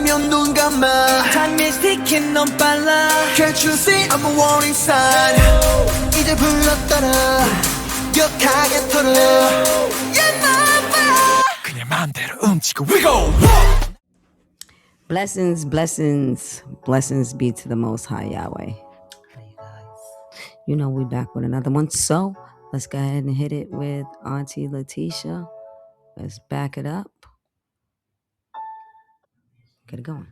오면 눈 감아 장례시킨 넌 빨라 Can't you see I'm a warning sign 이제 불렀더라 격하게 털어 그냥 마음대로 움직여 We go! Blessings, blessings, blessings be to the Most High Yahweh. Hey guys. You know we back with another one. So let's go ahead and hit it with Auntie Letitia. Let's back it up. Get it going.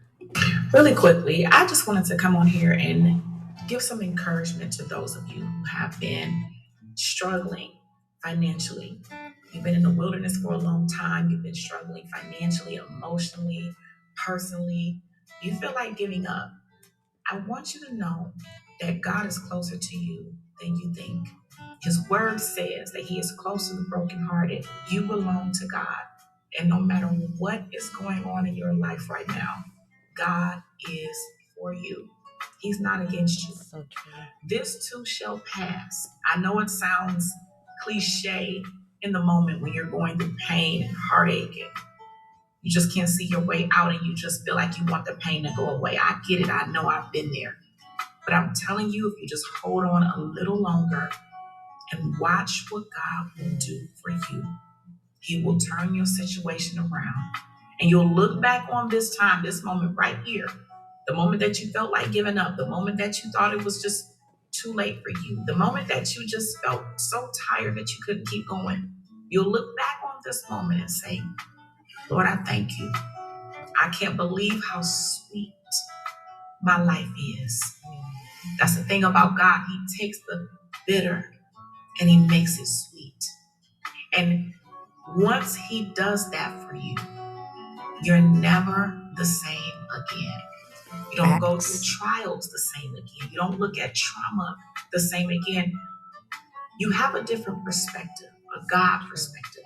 Really quickly, I just wanted to come on here and give some encouragement to those of you who have been struggling financially. You've been in the wilderness for a long time. You've been struggling financially, emotionally, personally. You feel like giving up. I want you to know that God is closer to you than you think. His word says that he is close to the brokenhearted. You belong to God. And no matter what is going on in your life right now, God is for you. He's not against you. So true. This too shall pass. I know it sounds cliche in the moment when you're going through pain and heartache and you just can't see your way out and you just feel like you want the pain to go away. I get it. I know I've been there. But I'm telling you, if you just hold on a little longer and watch what God will do for you, he will turn your situation around. And you'll look back on this time, this moment right here, the moment that you felt like giving up, the moment that you thought it was just too late for you, the moment that you just felt so tired that you couldn't keep going. You'll look back on this moment and say, Lord, I thank you. I can't believe how sweet my life is. That's the thing about God. He takes the bitter and he makes it sweet. And once he does that for you, you're never the same again. You don't go through trials the same again. You don't look at trauma the same again. You have a different perspective, a God perspective,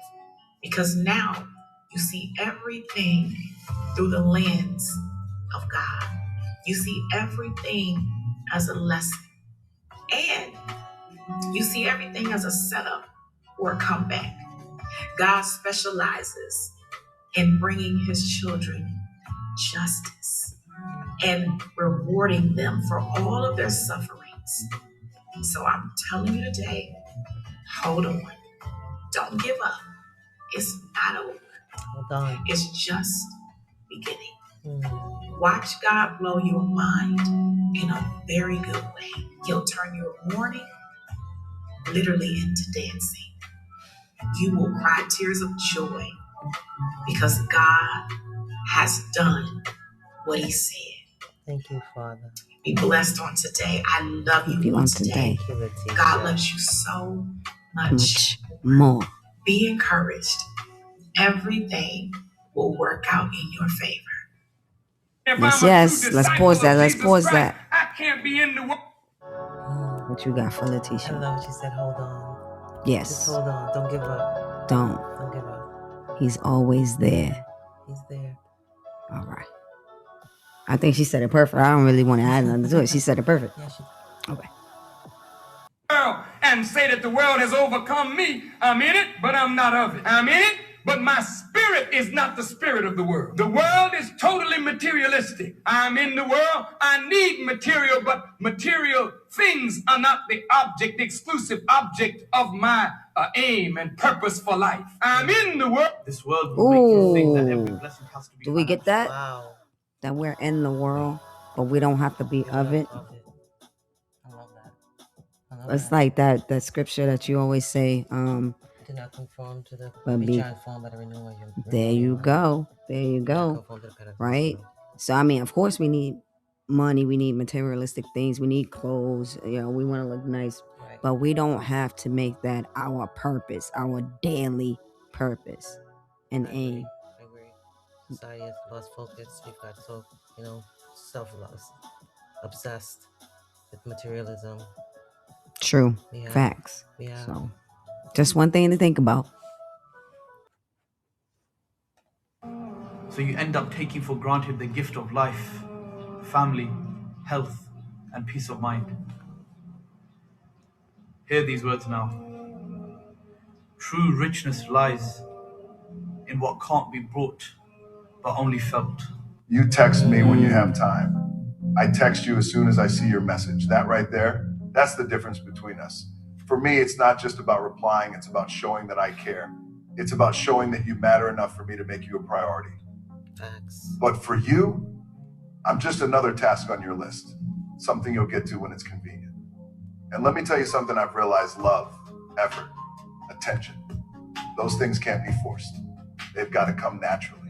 because now you see everything through the lens of God. You see everything as a lesson. And you see everything as a setup or a comeback. God specializes in bringing his children justice and rewarding them for all of their sufferings. So I'm telling you today, hold on. Don't give up. It's not over. Hold on. It's just beginning. Watch God blow your mind in a very good way. He'll turn your mourning literally into dancing. You will cry tears of joy because God has done what he said. Thank you, Father. Be blessed on today. I love you on today. God loves you so much more. Be encouraged. Everything will work out in your favor. Yes. Let's pause that. Let's pause that. I can't be in the world. What you got for I Letitia? love what you said. Hold on. Yes. Just hold on. Don't give up. Don't. Don't give up. He's always there. He's there. All right. I think she said it perfect. I don't really want to add nothing to it. She said it perfect. Yeah, Okay. And say that the world has overcome me. I'm in it, but I'm not of it. I'm in it, but my spirit is not the spirit of the world. The world is totally materialistic. I'm in the world. I need material, but material things are not the object, the exclusive object of my aim and purpose for life. I'm in the world. This world will make you think that every blessing has to be. Do we get that? Wow. That we're in the world, but we don't have to be of it. I love that. It's like that scripture that you always say. Do not conform to the be transformed by the renewal of your mind. There you go. There you go. Right? So I mean, of course we need money, we need materialistic things, we need clothes, we want to look nice. Right. But we don't have to make that our purpose, our daily purpose and aim. I agree. Society has lost focus. We've got so, self-lost, obsessed with materialism. True. Facts. So just one thing to think about. So you end up taking for granted the gift of life, family, health, and peace of mind. Hear these words now. True richness lies in what can't be brought, but only felt. You text me when you have time. I text you as soon as I see your message. That right there, that's the difference between us. For me, it's not just about replying, it's about showing that I care. It's about showing that you matter enough for me to make you a priority. Facts. But for you, I'm just another task on your list, something you'll get to when it's convenient. And let me tell you something I've realized: love, effort, attention, those things can't be forced. They've got to come naturally.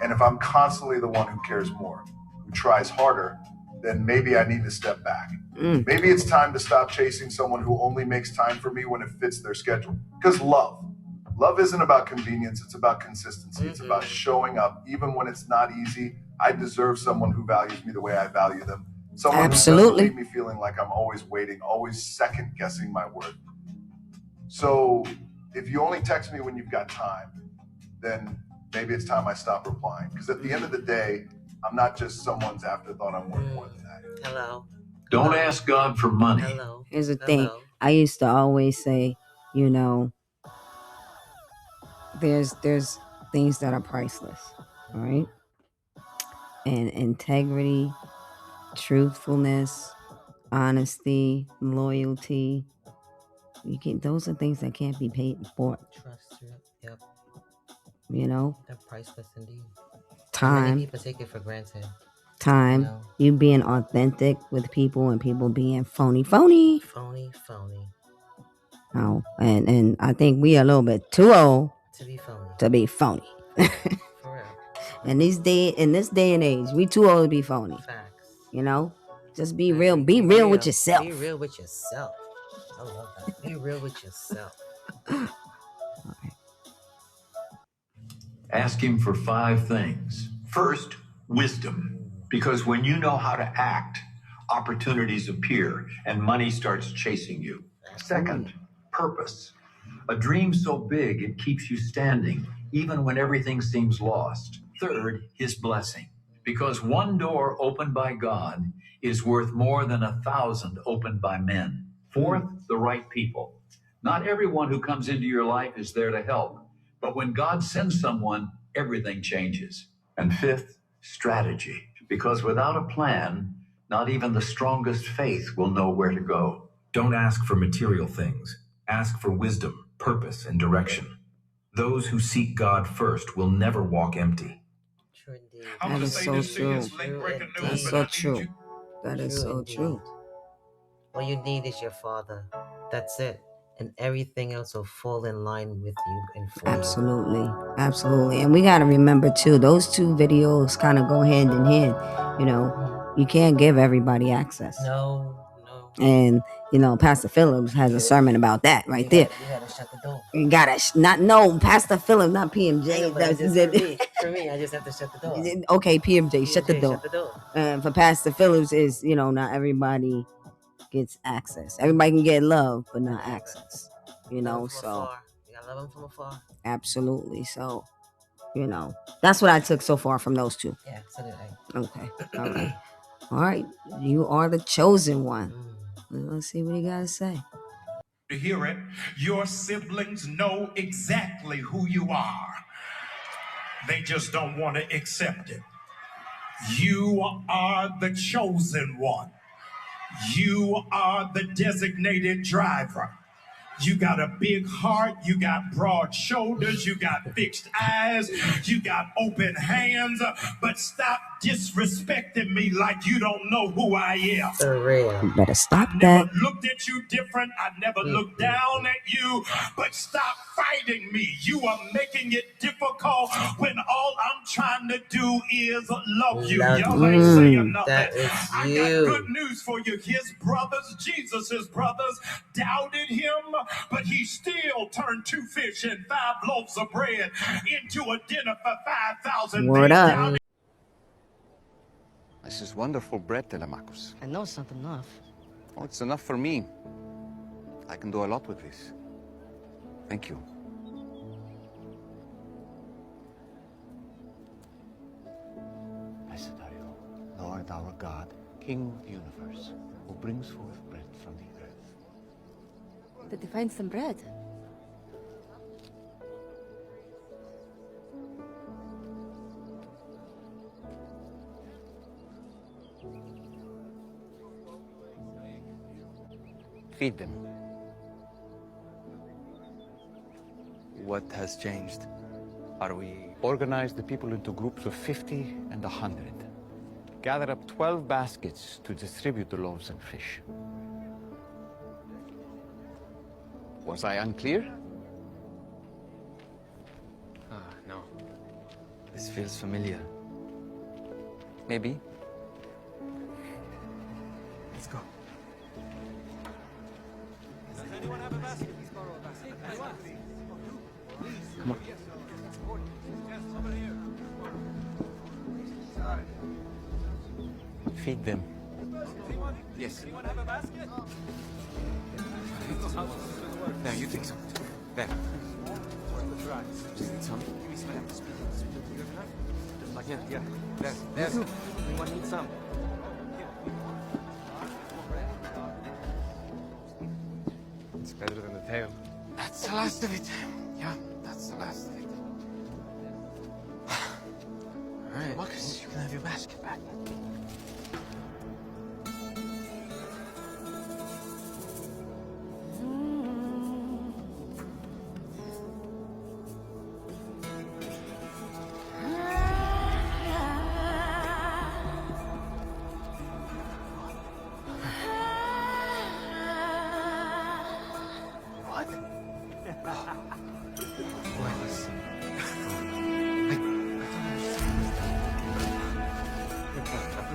And if I'm constantly the one who cares more, who tries harder, then maybe I need to step back. Maybe it's time to stop chasing someone who only makes time for me when it fits their schedule. Because love isn't about convenience, it's about consistency. It's about showing up even when it's not easy. I deserve someone who values me the way I value them. Someone who doesn't leave me feeling like I'm always waiting, always second guessing my worth. So if you only text me when you've got time, then maybe it's time I stop replying. Because at the end of the day, I'm not just someone's afterthought. I'm worth more than that. Hello. Don't ask God for money. Hello. Here's the thing. I used to always say, you know, there's things that are priceless, right? And integrity, truthfulness, honesty, loyalty. Those are things that can't be paid for. Trust. Yep. You know? They're priceless indeed. Time. Many people take it for granted. Time. You being authentic with people and people being phony. Phony. Oh, and I think we are a little bit too old to be phony. For real. In this day and age, we too old to be phony. Facts. You know? Just be real. Be real with yourself. Be real with yourself. I love that. Be real with yourself. Ask him for 5 things. First, wisdom. Because when you know how to act, opportunities appear and money starts chasing you. Second, purpose. A dream so big it keeps you standing, even when everything seems lost. Third, his blessing. Because one door opened by God is worth more than 1,000 opened by men. Fourth, the right people. Not everyone who comes into your life is there to help, but when God sends someone, everything changes. And fifth, strategy. Because without a plan, not even the strongest faith will know where to go. Don't ask for material things. Ask for wisdom, purpose, and direction. Those who seek God first will never walk empty. True indeed. That is so true. That's so true. That is so true. All you need is your Father. That's it. And everything else will fall in line with you and for Absolutely. Absolutely. And we got to remember too, those two videos kind of go hand in hand. You know, you can't give everybody access. No. And, you know, Pastor Phillips has a sermon about that right there. You gotta shut the door. You gotta, Pastor Phillips, not PMJ. For me, I just have to shut the door. Okay, PMJ, shut the door. For Pastor Phillips is, you know, not everybody gets access. Everybody can get love, but not access. You know, so. You gotta love them from afar. Absolutely. So, you know, that's what I took so far from those two. Yeah, so did I. Okay. All right. All right. You are the chosen one. Let's see what he got to say. To hear it, your siblings know exactly who you are. They just don't want to accept it. You are the chosen one. You are the designated driver. You got a big heart, you got broad shoulders, you got fixed eyes, you got open hands, but stop disrespecting me like you don't know who I am. For real. You better stop I that. never looked at you different, I never looked down at you, but stop fighting me. You are making it difficult when all I'm trying to do is love you. Y'all ain't saying nothing. That is I got good news for you. His brothers, Jesus' brothers, doubted him, but he still turned 2 fish and 5 loaves of bread into a dinner for 5,000. Word up. This is wonderful bread, Telemachus. I know it's not enough. Oh, it's enough for me. I can do a lot with this. Thank you. Blessed are you, Lord our God, King of the universe, who brings forth bread from the earth. Did they find some bread? Feed them. What has changed? Are we organize the people into groups of 50 and 100? Gather up 12 baskets to distribute the loaves and fish. Was I unclear? No. This feels familiar. Maybe. Let's go. Does anyone have a basket? Please borrow a basket. Anyone? Come on. Feed them. Yes. Anyone have a basket? There, you take some. There. Worth a try. Just need some. Give me some. You have enough? Like, yeah. There. There. Anyone need some? It's better than the tail. That's the last of it. Yeah, that's the last of it. All right. Marcus, you can have your basket back.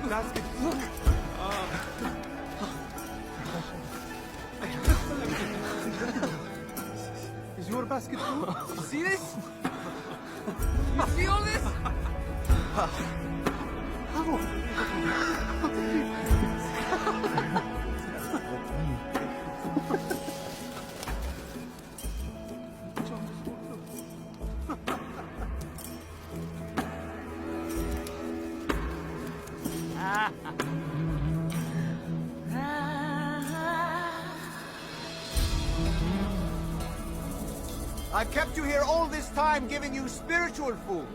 Basket. Look. Is your basket full? You see this? You see all this? I kept you here all this time giving you spiritual food.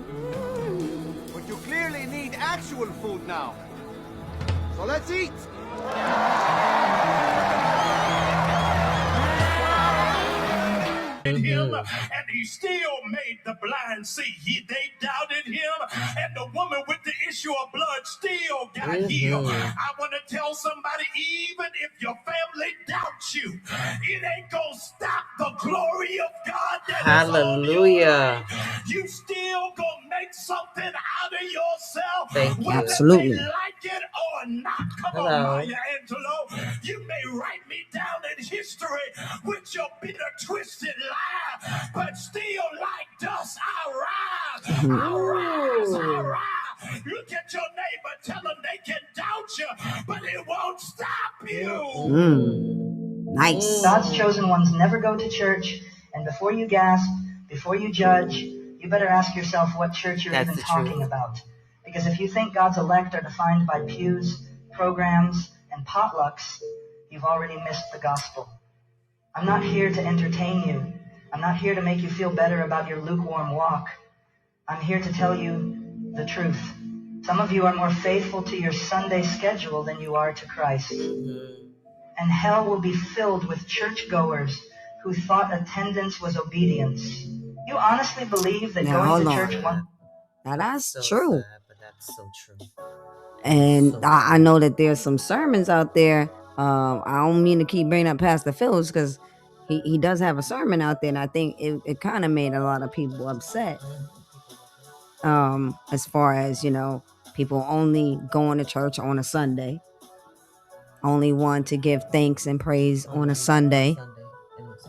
But you clearly need actual food now. So let's eat. Him, and he still made the blind see. They doubted him, and the woman with the issue of blood still got healed. I want to tell somebody, even if your family doubts you, it ain't gonna stop the glory of God that Hallelujah. is on you. You still gonna make something out of yourself. Thank you. Whether Absolutely. they like it or not. Come Hello. on, Maya Angelou. You may write me down in history with your bitter, twisted lie, but still like dust, I rise. I rise. I rise. Look at your neighbor. Tell them they can doubt you, but it won't stop you. Nice. God's chosen ones never go to church, and before you gasp, before you judge, you better ask yourself what church you're even talking about. Because if you think God's elect are defined by pews, programs, and potlucks, you've already missed the gospel. I'm not here to entertain you. I'm not here to make you feel better about your lukewarm walk. I'm here to tell you the truth. Some of you are more faithful to your Sunday schedule than you are to Christ. And hell will be filled with churchgoers who thought attendance was obedience. You honestly believe that Now, going hold to on. church one... Now that's So true. sad, but that's so true. And So I know that there's some sermons out there. I don't mean to keep bringing up Pastor Phillips because he does have a sermon out there, and I think it kind of made a lot of people upset. As far as, you know, people only going to church on a Sunday, only want to give thanks and praise on a Sunday.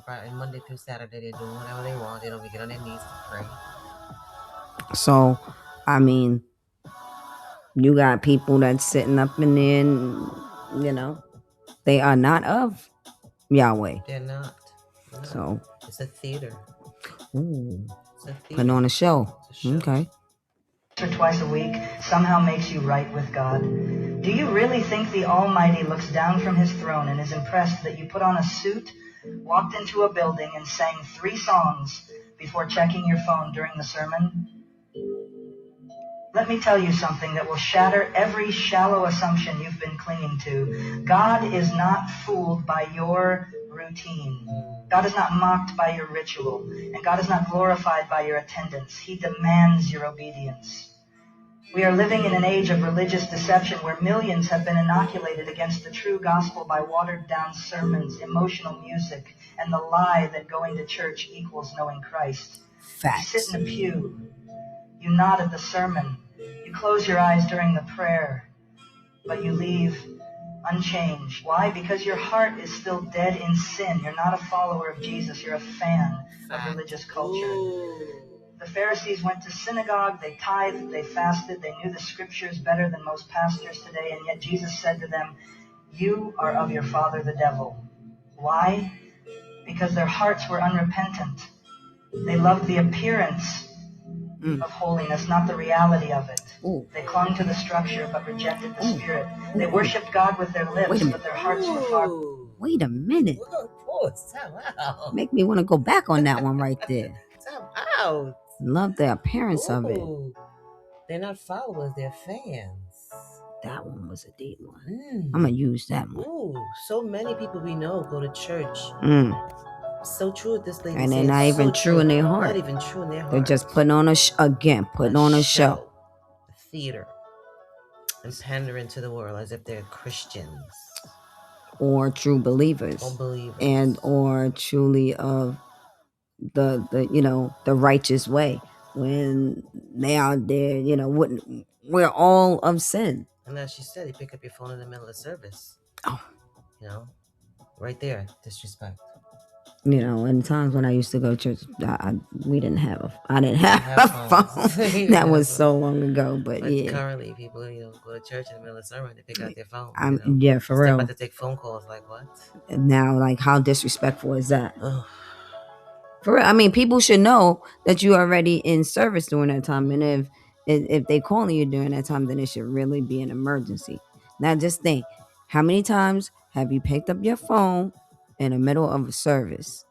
And Monday through Saturday, they do whatever they want. They don't even get on their knees to pray. So, I mean, you got people that's sitting up in there and, you know, they are not of Yahweh. They're not. No. So, it's a theater. Ooh, It's a theater. putting on a show. Okay. or twice a week somehow makes you right with God? Do you really think the Almighty looks down from his throne and is impressed that you put on a suit, walked into a building, and sang 3 songs before checking your phone during the sermon? Let me tell you something that will shatter every shallow assumption you've been clinging to. God is not fooled by your routine. God is not mocked by your ritual. And God is not glorified by your attendance. He demands your obedience. We are living in an age of religious deception where millions have been inoculated against the true gospel by watered-down sermons, emotional music, and the lie that going to church equals knowing Christ. Facts. You sit in a pew. You nod at the sermon. You close your eyes during the prayer, but you leave unchanged. Why? Because your heart is still dead in sin. You're not a follower of Jesus. You're a fan of religious culture. The Pharisees went to synagogue, they tithed, they fasted, they knew the scriptures better than most pastors today, and yet Jesus said to them, "You are of your father the devil." Why? Because their hearts were unrepentant. They loved the appearance of holiness, not the reality of it. They clung to the structure but rejected the spirit. They worshipped God with their lips, but their hearts were far. Wait a minute. Time out. Make me want to go back on that one right there. Time out. Love the appearance of it. They're not followers, they're fans. That one was a deep one. I'm going to use that one. Ooh, so many people we know go to church. So true with this lady. And they're not even true in their heart. Not even true in their heart. They're just putting on putting on a show. A theater. And pandering to the world as if they're Christians. Or true believers. And or truly of the righteous way. When they out there, we're all of sin. And as she said, you pick up your phone in the middle of service. Oh. Right there, disrespect. In times when I used to go to church, I didn't have a phone. That was so long ago, but yeah. Currently, people go to church in the middle of sermon, they pick out their phone. Yeah, for real. About to take phone calls, like what? And now, like, how disrespectful is that? For real, I mean, people should know that you are already in service during that time, and if they calling you during that time, then it should really be an emergency. Now, just think, how many times have you picked up your phone in the middle of a service?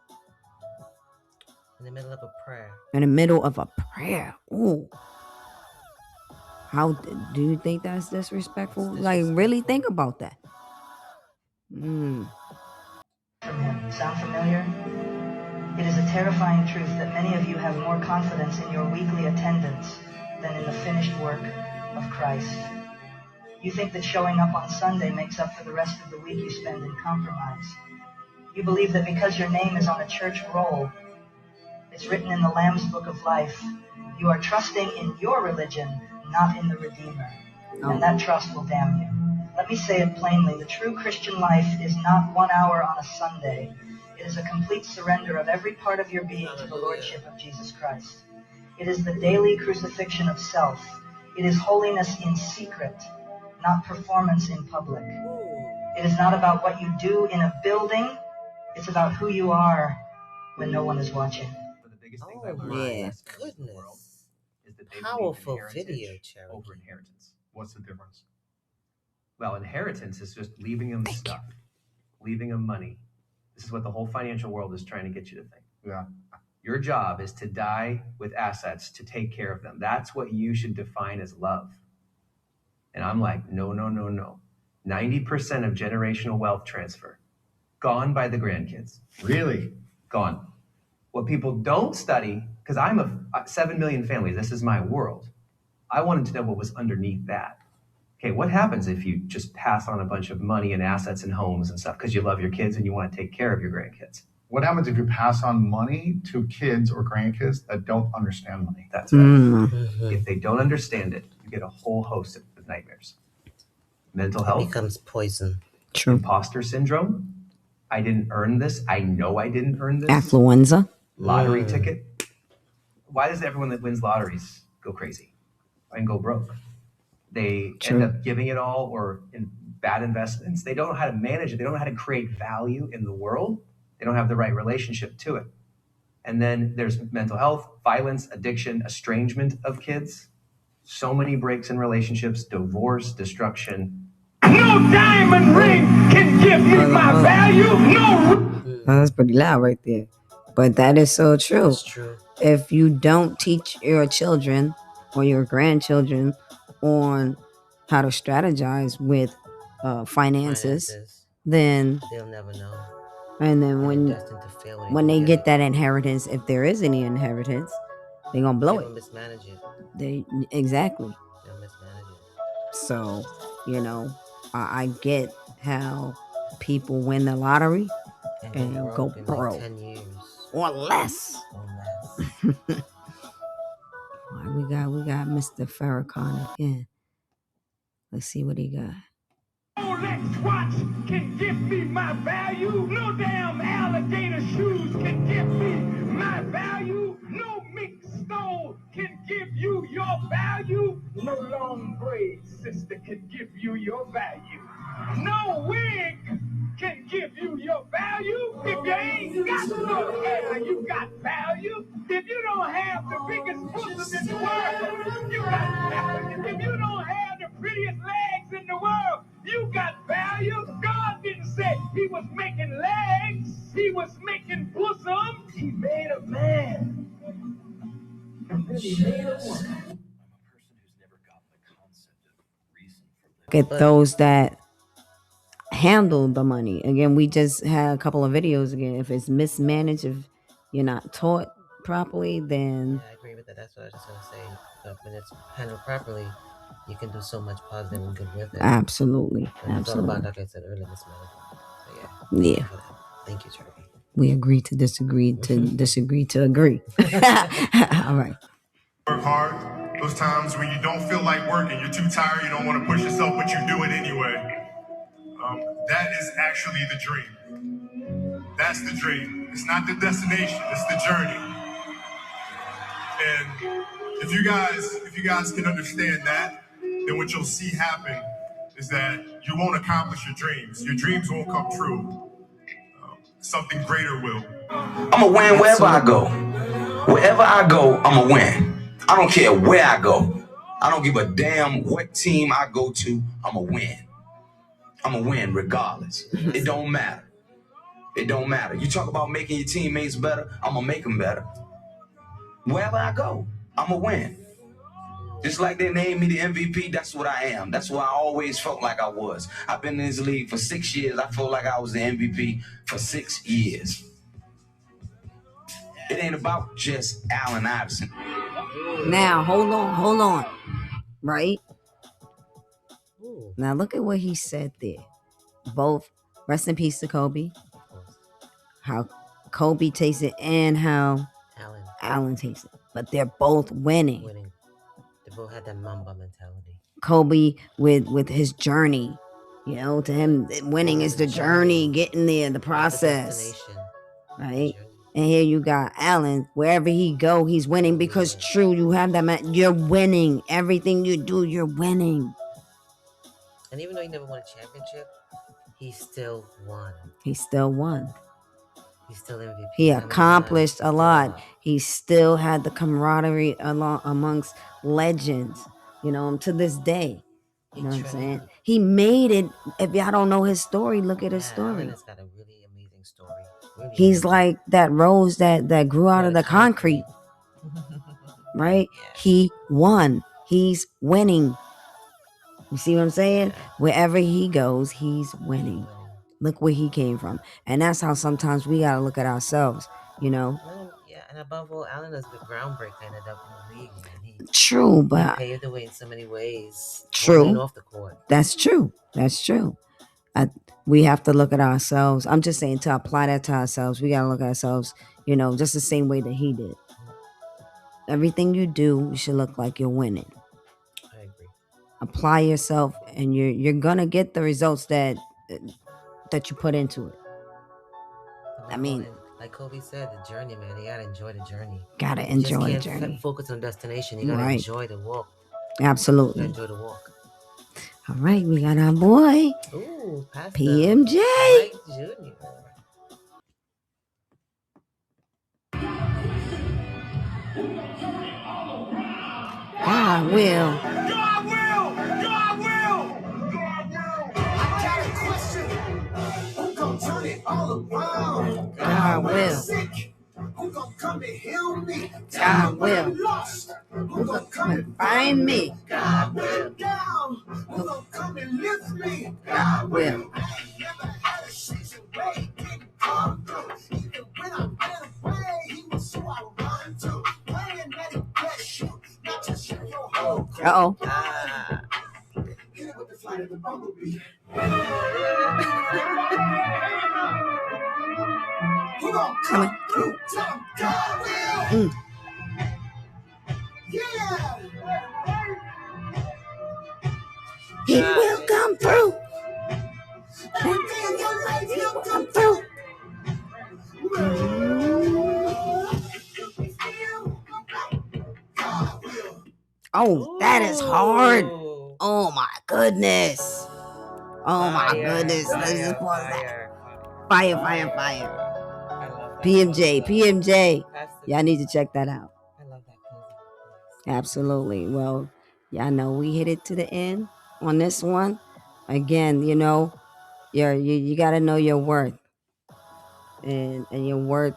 In the middle of a prayer. In the middle of a prayer. Ooh. How do you think that's disrespectful? Like, really think about that. Sound familiar? It is a terrifying truth that many of you have more confidence in your weekly attendance than in the finished work of Christ. You think that showing up on Sunday makes up for the rest of the week you spend in compromise. You believe that because your name is on a church roll, it's written in the Lamb's Book of Life, you are trusting in your religion, not in the Redeemer. And that trust will damn you. Let me say it plainly. The true Christian life is not 1 hour on a Sunday. It is a complete surrender of every part of your being to the Lordship of Jesus Christ. It is the daily crucifixion of self. It is holiness in secret, not performance in public. It is not about what you do in a building. It's about who you are when no one is watching. Oh my goodness. Powerful video, Cherry. Over inheritance. What's the difference? Well, inheritance is just leaving them stuff, leaving them money. This is what the whole financial world is trying to get you to think. Yeah. Your job is to die with assets to take care of them. That's what you should define as love. And I'm like, no. 90% of generational wealth transfer, gone by the grandkids. Really? Gone. What people don't study, because I'm a 7 million families, this is my world. I wanted to know what was underneath that. Okay, what happens if you just pass on a bunch of money and assets and homes and stuff because you love your kids and you want to take care of your grandkids? What happens if you pass on money to kids or grandkids that don't understand money? That's right. If they don't understand it, you get a whole host of nightmares. Mental health. It becomes poison. True. Imposter syndrome. I didn't earn this. I know I didn't earn this. Affluenza. Lottery ticket. Why does everyone that wins lotteries go crazy and go broke? They end up giving it all or in bad investments. They don't know how to manage it. They don't know how to create value in the world. They don't have the right relationship to it. And then there's mental health, violence, addiction, estrangement of kids. So many breaks in relationships, divorce, destruction. No diamond ring can give me my value. No. That's pretty loud right there. But that is so true. It's true. If you don't teach your children or your grandchildren on how to strategize with finances, then they'll never know. And then Destined to fail when they get that inheritance, if there is any inheritance, they're gonna blow it. Mismanage it. Exactly. They'll mismanage it. So, you know, I get how people win the lottery and go broke. Like 10 years. Or less. We got Mr. Farrakhan again. Let's see what he got. Rolex watch can give me my value. No damn alligator shoes can give me my value. No mink stone can give you your value. No long braid sister can give you your value. No wig can give you your value. If you ain't got no hair, you got value. If you don't have the biggest bosom in the world, you got value. If you don't have the prettiest legs in the world, you got value. God didn't say he was making legs. He was making bosom. He made a man. And then he made a woman. Get those that handle the money. Again, we just had a couple of videos. Again, if it's mismanaged, if you're not taught properly, then I agree with that. That's what I was just gonna say. But when it's handled properly, you can do so much positive and good with it. Absolutely. And it's all about, like I said earlier, mismanagement. So yeah. Thank you, Charlie. We agree to disagree to agree. All right. Work hard. Those times when you don't feel like working, you're too tired, you don't want to push yourself, but you do it anyway. That is actually the dream. That's the dream. It's not the destination, it's the journey. And if you guys can understand that, then what you'll see happen is that you won't accomplish your dreams. Your dreams won't come true. Something greater will. I'm a win wherever I go. Wherever I go, I'm a win. I don't care where I go. I don't give a damn what team I go to. I'm a win. I'm a win regardless. It don't matter. It don't matter. You talk about making your teammates better, I'm gonna make them better. Wherever I go, I'm a win. Just like they named me the MVP, that's what I am. That's what I always felt like I was. I've been in this league for 6 years. I felt like I was the MVP for 6 years. It ain't about just Allen Iverson. Now, hold on. Right? Now, look at what he said there. Both, rest in peace to Kobe. How Kobe takes it and how Allen takes it. But they're both winning. They both had that Mamba mentality. Kobe with his journey. You know, to him, winning is the journey, getting there, the process. Right? And here you got Allen. Wherever he go, he's winning because true, you have that man. You're winning. Everything you do, you're winning. And even though he never won a championship, he still won. He still won. He's still MVP. He accomplished a lot. He still had the camaraderie amongst legends, you know, to this day. You know what I'm saying? He made it. If y'all don't know his story, look at his story. He's got a really amazing story. Really He's like that rose that grew out of the concrete. Right? He won. He's winning. You see what I'm saying? Wherever he goes, he's winning. Look where he came from. And that's how sometimes we got to look at ourselves, you know? Yeah, and above all, Allen is the groundbreaker in the league. True, but... He paved the way in so many ways. True. And off the court. That's true. That's true. We have to look at ourselves. I'm just saying, to apply that to ourselves, we got to look at ourselves, you know, just the same way that he did. Everything you do, you should look like you're winning. I agree. Apply yourself, and you're going to get the results that you put into it. I mean, like Kobe said, the journey, man. You gotta enjoy the journey. Gotta enjoy the just journey. Can't focus on destination. You gotta enjoy the walk. Absolutely. You gotta enjoy the walk. All right, we got our boy, PMJ. Mike Jr. God will. God will. God will. God will. I got a question. Who gon' turn it all around? God will. Who gon' come come and heal me. God will. Lost, who gon' come and Find me. God will. Down, who gon' come and lift me. God will. I ain't never had a season where he didn't come through. Even when I ran away, he was who I run to. Praying that he bless you, not just you, your whole crew. Uh-oh. Hit it with the flight of the bumblebee. Who gon' come through? Tell him God will. Yeah. He will come through. Everything in your life, he'll come through. Oh, that is hard. Oh my goodness. Oh my goodness. Let's just pause that. Fire. PMJ. Y'all need to check that out. I love that music. Absolutely. Well, y'all know we hit it to the end on this one. Again, you know, you got to know your worth. And your worth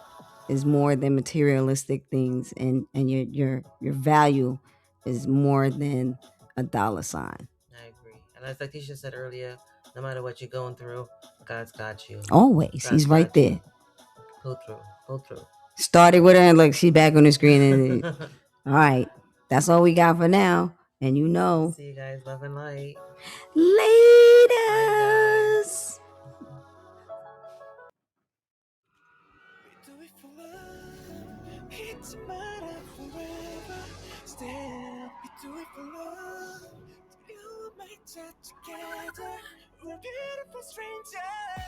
is more than materialistic things, and your value is more than a dollar sign. I agree. And as Letitia said earlier, no matter what you're going through, God's got you. Always. He's right there. Pull through. Started with her and look, she's back on the screen. And all right. That's all we got for now. And you know. See you guys. Love and light. Laters. It's a matter forever. Still, we do it for love. You and me together. We're beautiful strangers.